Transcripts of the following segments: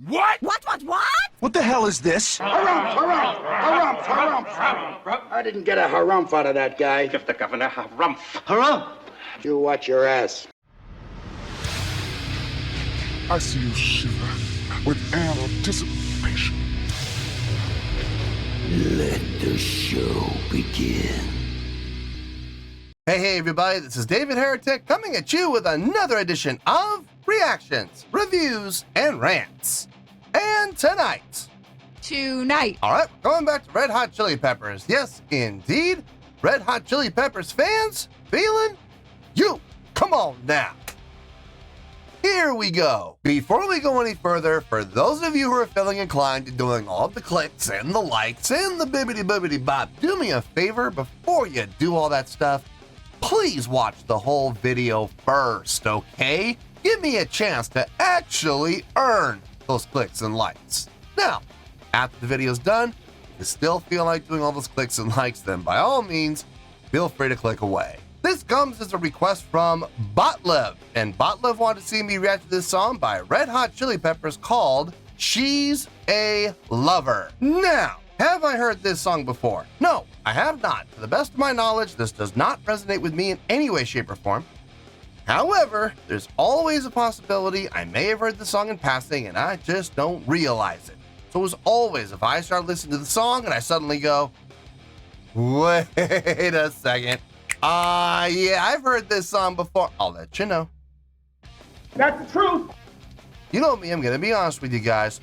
What? What? What the hell is this? Harumph. I didn't get a harumph out of that guy. Give the governor harumph. Harumph! You watch your ass. I see you shiver with anticipation. Let the show begin. Hey everybody, this is David Heretic coming at you with another edition of Reactions, Reviews, and Rants. And tonight, alright, going back to Red Hot Chili Peppers. Yes, indeed, Red Hot Chili Peppers fans, feeling you. Come on now. Here we go. Before we go any further, for those of you who are feeling inclined to doing all the clicks and the likes and the bibbity bop, do me a favor before you do all that stuff. Please watch the whole video first, okay? Give me a chance to actually earn those clicks and likes. Now, after the video's done, if you still feel like doing all those clicks and likes, then by all means, feel free to click away. This comes as a request from Botlev, and Botlev wanted to see me react to this song by Red Hot Chili Peppers called She's a Lover. Now, have I heard this song before? No, I have not. To the best of my knowledge, this does not resonate with me in any way, shape, or form. However, there's always a possibility I may have heard the song in passing and I just don't realize it. So as always, if I start listening to the song and I suddenly go, wait a second, yeah, I've heard this song before, I'll let you know. That's the truth. You know me, I'm gonna be honest with you guys.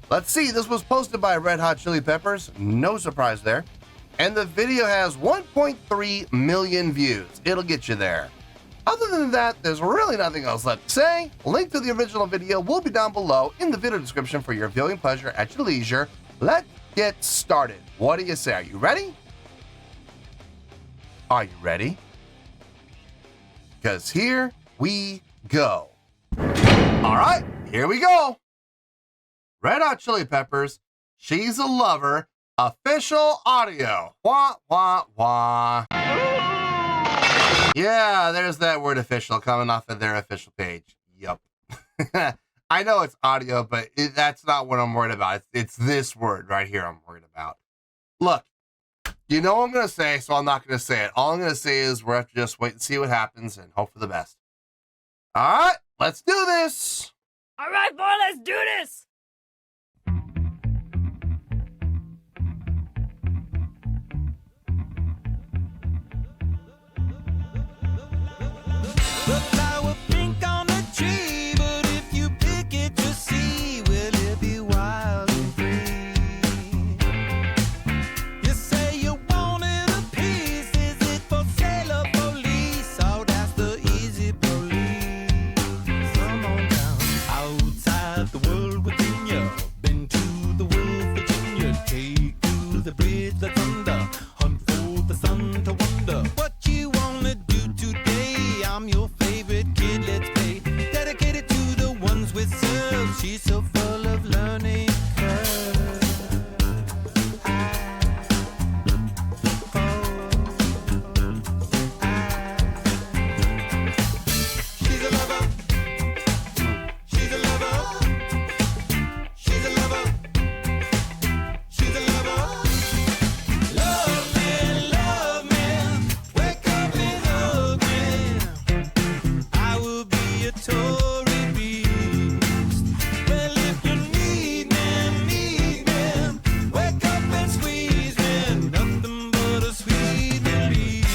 Let's see, this was posted by Red Hot Chili Peppers, no surprise there. And the video has 1.3 million views. It'll get you there. Other than that, there's really nothing else left to say. A link to the original video will be down below in the video description for your viewing pleasure at your leisure. Let's get started. What do you say? Are you ready? Are you ready? Because here we go. All right, here we go. Red Hot Chili Peppers, She's a Lover, official audio. Wah, wah, wah. Yeah, there's that word official coming off of their official page. Yup. I know it's audio, but that's not what I'm worried about. It's this word right here I'm worried about. Look, you know what I'm going to say, so I'm not going to say it. All I'm going to say is we're going to have to just wait and see what happens and hope for the best. All right, let's do this. All right, boy, let's do this. The flower pink on the tree, but if you pick it, you'll see, will it be wild and free? You say you wanted a piece, is it for sale or police? Oh, that's the easy police. Come on down, outside the world within you, been to the world, Virginia, take to the bridge that's under, hunt for the sun to wonder what you wanna do today. I'm your favorite kid, let's play. Dedicated to the ones with serve. She's so full of learning curves. She's a lover. She's a lover. She's a lover. She's a lover. Love me, wake up and hug me. I will be a Tory beast. Well, if you need me, wake up and squeeze me. Nothing but a sweet release.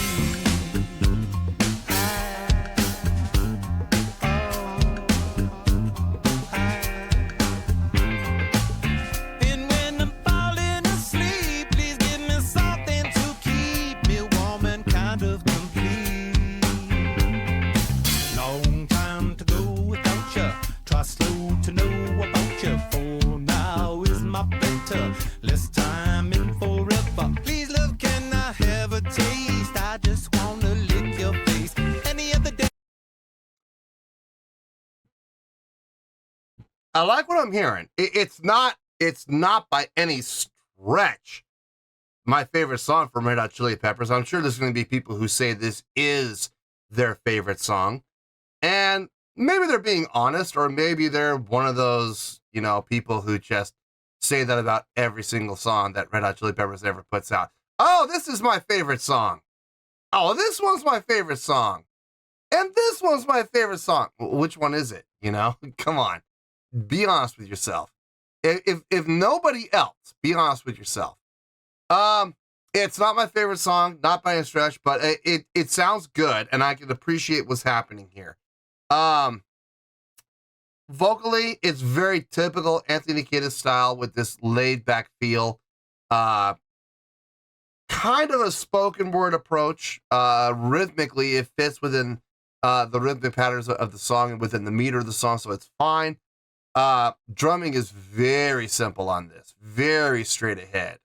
And when I'm falling asleep, please give me something to keep me warm and kind of complete. Long time to go without you. Try slow to know about you. For now is my better. Less time in forever. Please, love, can I have a taste? I just wanna lick your face. Any other day. I like what I'm hearing. It's not by any stretch my favorite song from Red Hot Chili Peppers. I'm sure there's going to be people who say this is their favorite song. And maybe they're being honest, or maybe they're one of those, you know, people who just say that about every single song that Red Hot Chili Peppers ever puts out. Oh, this is my favorite song. Oh, this one's my favorite song. And this one's my favorite song. Which one is it? You know, come on, be honest with yourself. If nobody else, be honest with yourself. It's not my favorite song, not by a stretch, but it sounds good, and I can appreciate what's happening here. Vocally, it's very typical Anthony Kiedis style with this laid back feel. Kind of a spoken word approach. Rhythmically, it fits within the rhythmic patterns of the song and within the meter of the song, so it's fine. Drumming is very simple on this, very straight ahead,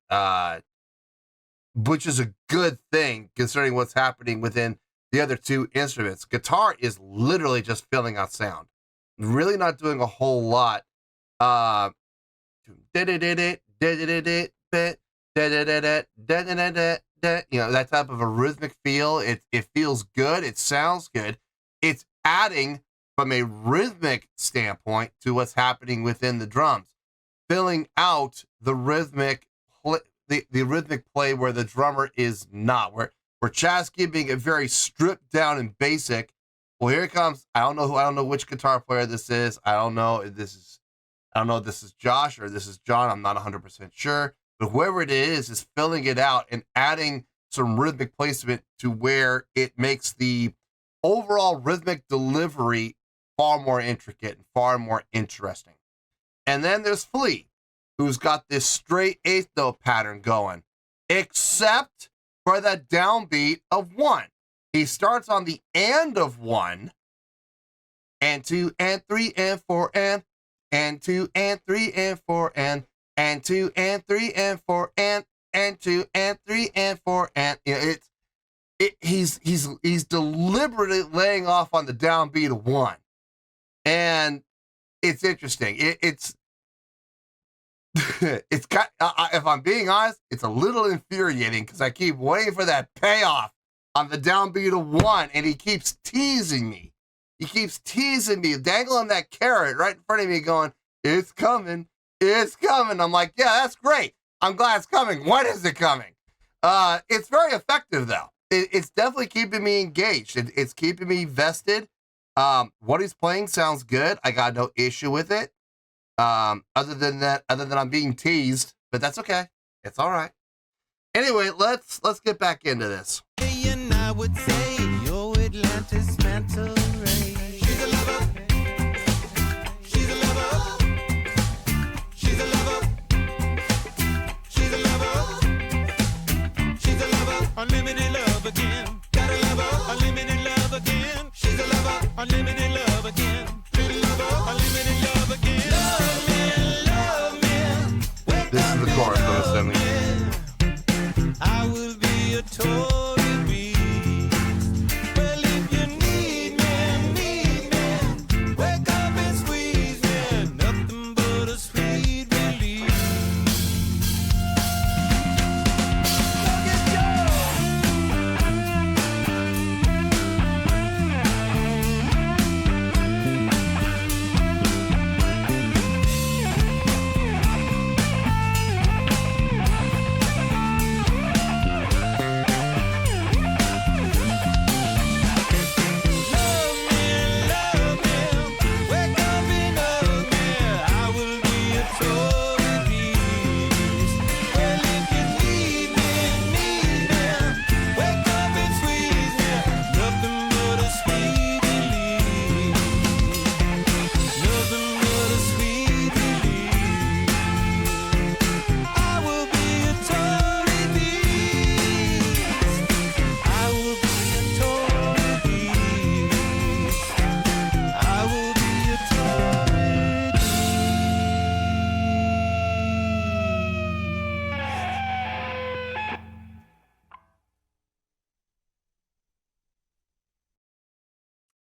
which is a good thing considering what's happening within the other two instruments. Guitar is literally just filling out sound, really not doing a whole lot. You know, that type of a rhythmic feel. It feels good. It sounds good. It's adding from a rhythmic standpoint to what's happening within the drums, filling out the rhythmic the rhythmic play where the drummer is not, where Chaz keeping it very stripped down and basic. Well, here it comes. I don't know which guitar player this is. I don't know if this is Josh or this is John. I'm not 100% sure, but whoever it is filling it out and adding some rhythmic placement to where it makes the overall rhythmic delivery far more intricate and far more interesting. And then there's Flea, who's got this straight eighth note pattern going, except for the downbeat of 1. He starts on the and of 1, and 2 and 3 and 4 and 2 and 3 and 4 and 2 and 3 and 4 and 2 and 3 and 4 and, you know, he's deliberately laying off on the downbeat of 1, and it's interesting. It's if I'm being honest, it's a little infuriating because I keep waiting for that payoff on the downbeat of 1, and he keeps teasing me. He keeps teasing me, dangling that carrot right in front of me, going, "It's coming, it's coming." I'm like, yeah, that's great. I'm glad it's coming. When is it coming? It's very effective though. It's definitely keeping me engaged. It's keeping me vested. What he's playing sounds good. I got no issue with it. Other than I'm being teased, but that's okay. It's all right. Anyway, let's get back into this. And I would say your Atlantis manta ray. She's a lover. She's a lover. She's a lover. She's a lover. She's a lover. Unlimited love again. Gotta love her. Unlimited love again. She's a lover. Unlimited love again. Little lover. Unlimited love again. Love me. This is the chorus, I'm assuming. I will be a Tory beast. Well, if you need me, wake up and squeeze me. Nothing but a sweet relief. Look at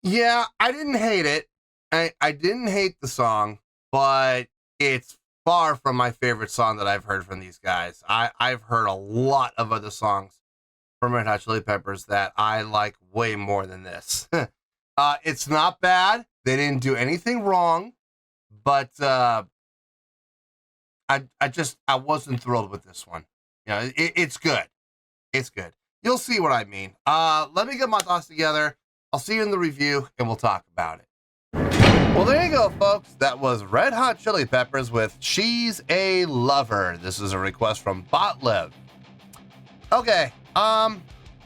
Yeah, I didn't hate it. I didn't hate the song, but it's far from my favorite song that I've heard from these guys. I've heard a lot of other songs from Red Hot Chili Peppers that I like way more than this. It's not bad. They didn't do anything wrong, but I wasn't thrilled with this one. You know, it's good. It's good. You'll see what I mean. Let me get my thoughts together. I'll see you in the review, and we'll talk about it. Well, there you go, folks. That was Red Hot Chili Peppers with She's a Lover. This is a request from Botliv. Okay,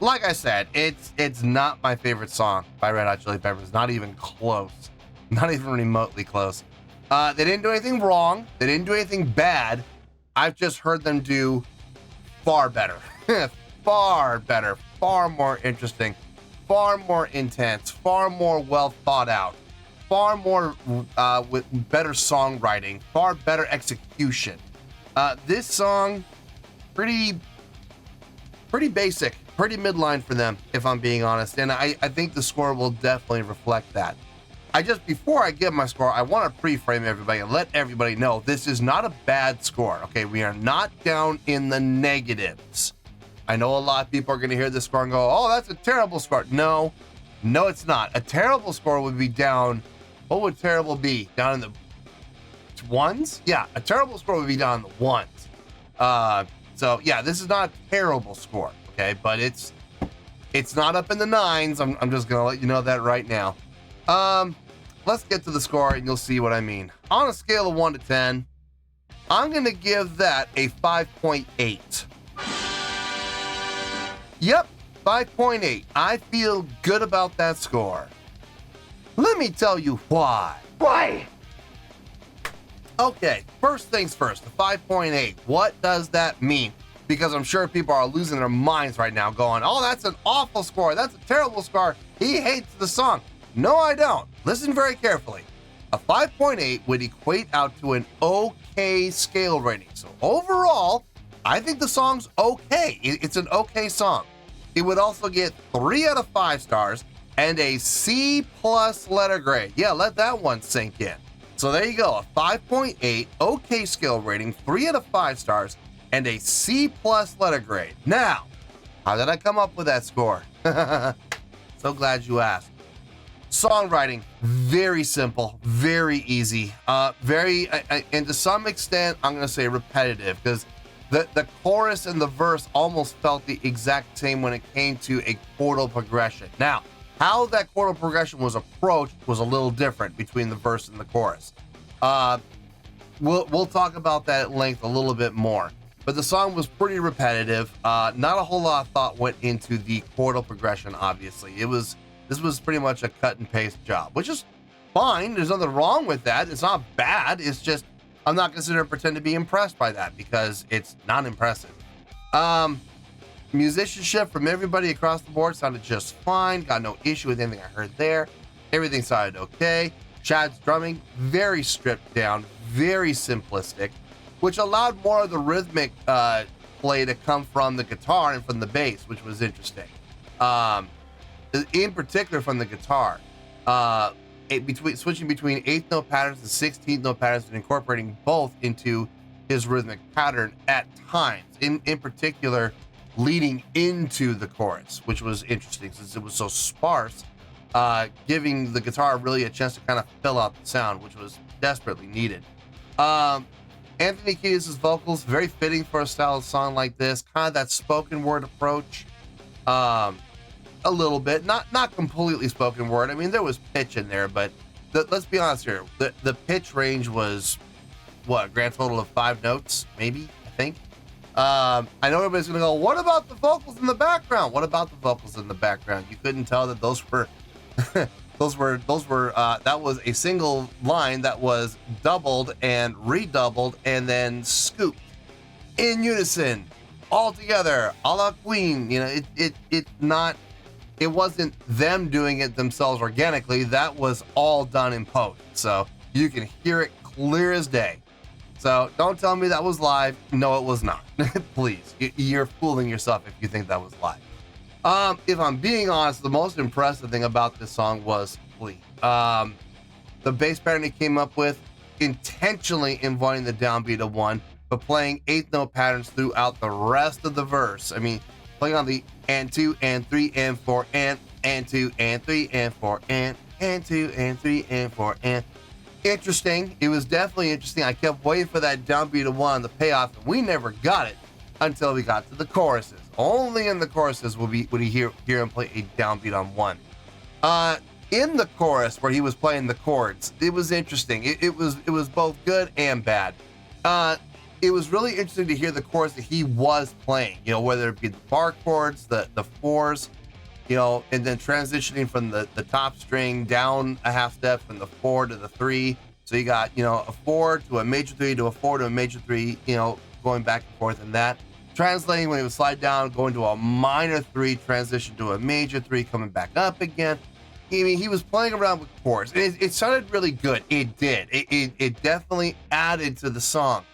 like I said, it's not my favorite song by Red Hot Chili Peppers. Not even close. Not even remotely close. They didn't do anything wrong. They didn't do anything bad. I've just heard them do far better. Far better. Far more interesting. Far more intense. Far more well thought out. Far more with better songwriting. Far better execution. This song, pretty basic. Pretty midline for them, if I'm being honest. And I think the score will definitely reflect that. Before I give my score, I want to pre-frame everybody and let everybody know this is not a bad score, okay? We are not down in the negatives. I know a lot of people are going to hear this score and go, oh, that's a terrible score. No, it's not. A terrible score would be down, what would terrible be? Down in the ones? Yeah, a terrible score would be down in the ones. So yeah, this is not a terrible score, okay? But it's not up in the nines. I'm just going to let you know that right now. Let's get to the score and you'll see what I mean. On a scale of 1 to 10, I'm going to give that a 5.8. Yep, 5.8. I feel good about that score. Let me tell you why. Why? Okay, first things first, the 5.8. What does that mean? Because I'm sure people are losing their minds right now going, oh, that's an awful score. That's a terrible score. He hates the song. No, I don't. Listen very carefully. A 5.8 would equate out to an okay scale rating. So overall, I think the song's okay. It's an okay song. It would also get 3 out of 5 stars and a C+ letter grade. Yeah, let that one sink in. So there you go, a 5.8 okay scale rating, 3 out of 5 stars, and a C+ letter grade. Now, how did I come up with that score? So glad you asked. Songwriting, very simple, very easy, and to some extent, I'm going to say repetitive, because the chorus and the verse almost felt the exact same when it came to a chordal progression. Now, how that chordal progression was approached was a little different between the verse and the chorus. We'll talk about that at length a little bit more. But the song was pretty repetitive. Not a whole lot of thought went into the chordal progression, obviously. This was pretty much a cut and paste job, which is fine. There's nothing wrong with that. It's not bad. It's just, I'm not going to sit here and pretend to be impressed by that because it's not impressive. Musicianship from everybody across the board sounded just fine. Got no issue with anything I heard there. Everything sounded okay. Chad's drumming, very stripped down, very simplistic, which allowed more of the rhythmic play to come from the guitar and from the bass, which was interesting. In particular from the guitar, switching between 8th note patterns and 16th note patterns and incorporating both into his rhythmic pattern at times, in particular leading into the chorus, which was interesting since it was so sparse, giving the guitar really a chance to kind of fill out the sound, which was desperately needed. Anthony Kiedis' vocals, very fitting for a style of song like this, kind of that spoken word approach. A little bit, not completely spoken word. I mean, there was pitch in there, but let's be honest here. The pitch range was what, a grand total of 5 notes, maybe, I think. I know everybody's gonna go, what about the vocals in the background? What about the vocals in the background? You couldn't tell that those were that was a single line that was doubled and redoubled and then scooped in unison all together, a la Queen. You know, it wasn't them doing it themselves organically. That was all done in post, so you can hear it clear as day. So don't tell me that was live. No, it was not. Please, you're fooling yourself if you think that was live. If I'm being honest, the most impressive thing about this song was Flea. The bass pattern he came up with, intentionally inviting the downbeat of 1, but playing 8th note patterns throughout the rest of the verse. I mean, playing on the and 2 and 3 and 4 and 2 and 3 and 4 and and 2 and 3 and 4 and interesting. It was definitely interesting. I kept waiting for that downbeat of 1, the payoff, and we never got it until we got to the choruses. Only in the choruses would you hear him play a downbeat on 1. In the chorus where he was playing the chords, it was interesting. It was both good and bad. It was really interesting to hear the chorus that he was playing, you know, whether it be the bar chords, the 4s, you know, and then transitioning from the top string down a half step from the 4 to the 3. So you got, you know, a 4 to a major 3 to a 4 to a major 3, you know, going back and forth in that. Translating when he would slide down, going to a minor 3, transition to a major 3, coming back up again. I mean, he was playing around with chords. It sounded really good. It did. It definitely added to the song.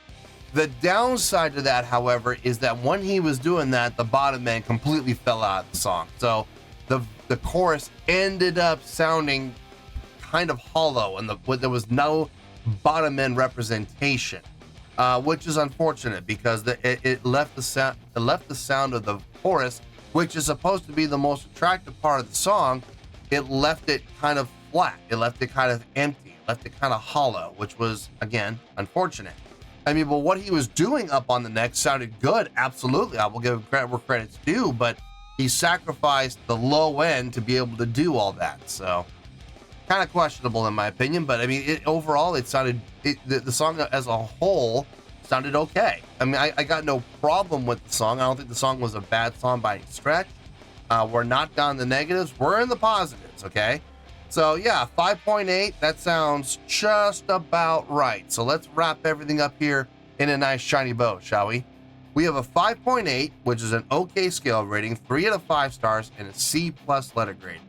The downside to that, however, is that when he was doing that, the bottom end completely fell out of the song. So the chorus ended up sounding kind of hollow, and there was no bottom end representation, which is unfortunate because it left the sound of the chorus, which is supposed to be the most attractive part of the song. It left it kind of flat. It left it kind of empty. It left it kind of hollow, which was, again, unfortunate. I mean, but what he was doing up on the neck sounded good. Absolutely. I will give him credit where credit's due, but he sacrificed the low end to be able to do all that. So kind of questionable in my opinion, but I mean, overall, it sounded, the song as a whole sounded okay. I mean, I got no problem with the song. I don't think the song was a bad song by any stretch. We're not down the negatives. We're in the positives, okay? So yeah, 5.8, that sounds just about right. So let's wrap everything up here in a nice shiny bow, shall we? We have a 5.8, which is an okay scale rating, 3 out of 5 stars, and a C+ letter grade.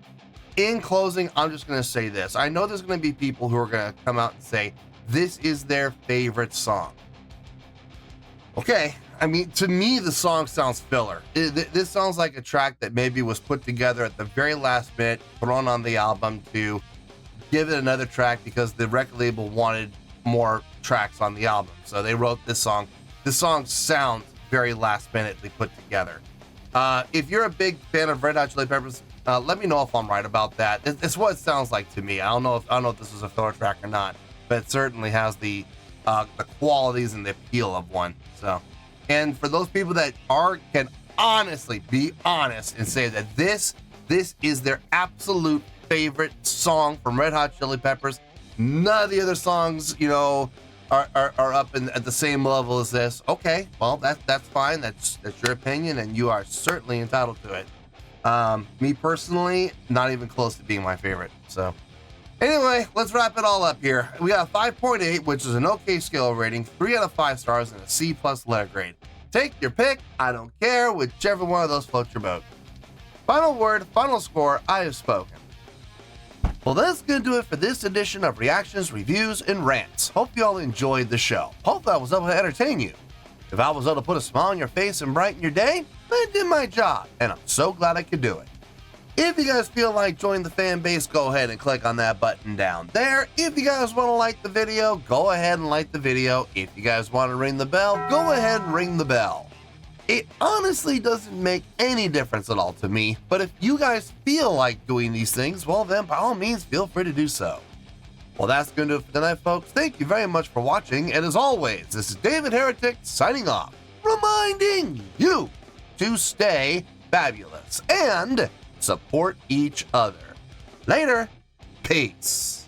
In closing, I'm just going to say this. I know there's going to be people who are going to come out and say, this is their favorite song. Okay, I mean, to me, the song sounds filler. This sounds like a track that maybe was put together at the very last minute, thrown on the album to give it another track because the record label wanted more tracks on the album. So they wrote this song. This song sounds very last minutely put together. If you're a big fan of Red Hot Chili Peppers, let me know if I'm right about that. It's what it sounds like to me. I don't know if this is a filler track or not, but it certainly has the qualities and the appeal of one. So, and for those people that can honestly be honest and say that this is their absolute favorite song from Red Hot Chili Peppers, none of the other songs, you know, are up at the same level as this. Okay, well that's fine. That's your opinion, and you are certainly entitled to it. Me personally, not even close to being my favorite. So anyway, let's wrap it all up here. We got a 5.8, which is an okay scale rating, 3 out of 5 stars, and a C+ letter grade. Take your pick. I don't care. Whichever one of those floats your boat. Final word, final score, I have spoken. Well, that's going to do it for this edition of Reactions, Reviews, and Rants. Hope you all enjoyed the show. Hope I was able to entertain you. If I was able to put a smile on your face and brighten your day, I did my job, and I'm so glad I could do it. If you guys feel like joining the fan base, go ahead and click on that button down there. If you guys want to like the video, go ahead and like the video. If you guys want to ring the bell, go ahead and ring the bell. It honestly doesn't make any difference at all to me, but if you guys feel like doing these things, well then by all means feel free to do so. Well, that's going to do it for tonight, folks. Thank you very much for watching, and as always, this is David Heretic signing off, reminding you to stay fabulous and support each other. Later. Peace.